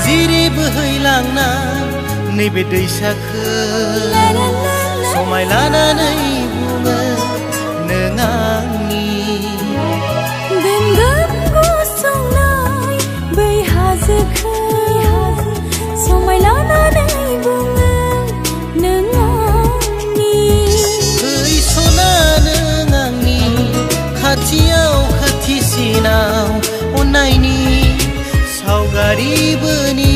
जिरि जिरि बोहैलांना नैबे दैसाखौ समाय लानानै बुङो नों आंनि दोनगोन गसंनाय बै हाजोखौ समाय लानानै बुङो नों आंनि बै सना नों आंनि खाथियाव खाथिसिनाव अननायनि सावगारि बोनि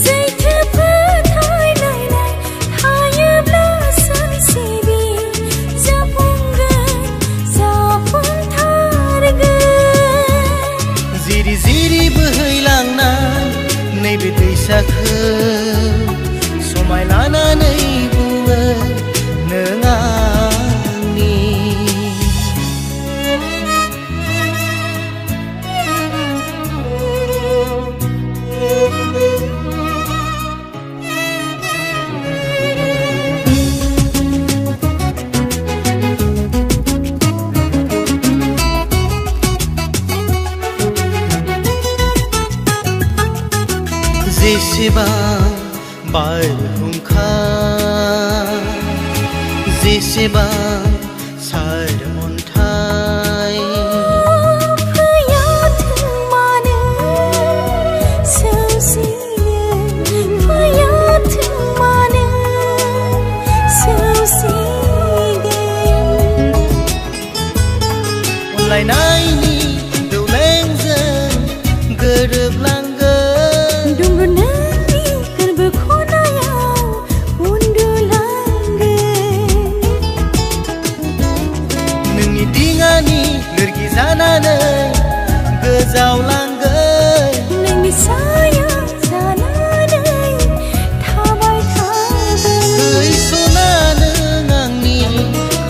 सैथो फोथायलायनाय थायोब्ला सानसेनि जाफुंथारगोन जिरि जिरि बोहैलांनाय नैबे दैसाखौ समाय लानानै बुङो नों आंनि जेसेबां बारहुंखा जेसेबां सार अन्थाइ फैयाथों मानो सौसिनो फैयाथों मानो सौसिगोन अनलायनायनि दौलेंजों गोरोबलांगोन दुंब्रुदनि गोरबो खनायाव उन्दुलांगोन नोंनि दिङानि लोरगि जानानै गोजावलांगोन नोंनि सायाव जानानै थाबाय थागोन बै सना नों आंनि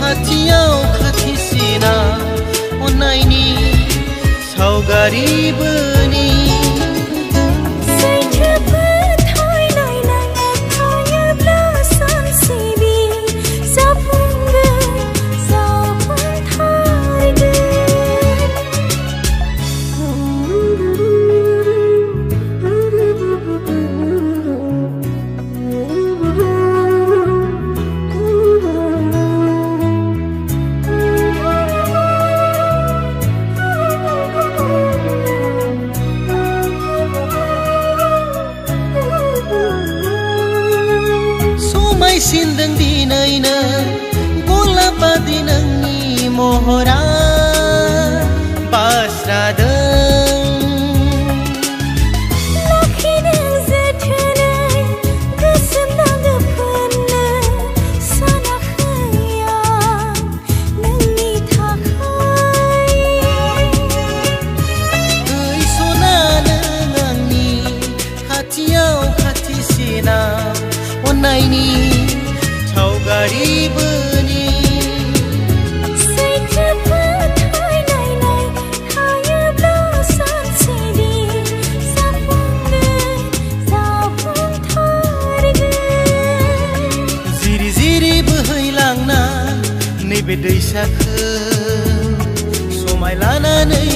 खाथियाव खाथिसिना अननायनि सावगारि बोनि सैथो फोथायलायनाय थायोब्ला सानसेनि समायसिनदों दिनैनो गलाब बादि नोंनि महरा बास्रादों लाखिनो जोथोनै गोसोम दागो फोननो सानाखै आं नोंनि थाखाय बै सना नों आंनि खाथियाव खाथिसिना अननायनि सावगारि बोनि सैथो फोथायलायनाय थायोब्ला सानसेनि जाफुंथारगोन जिरि जिरि बोहैलांना नैबे दैसाखौ समाय लानानै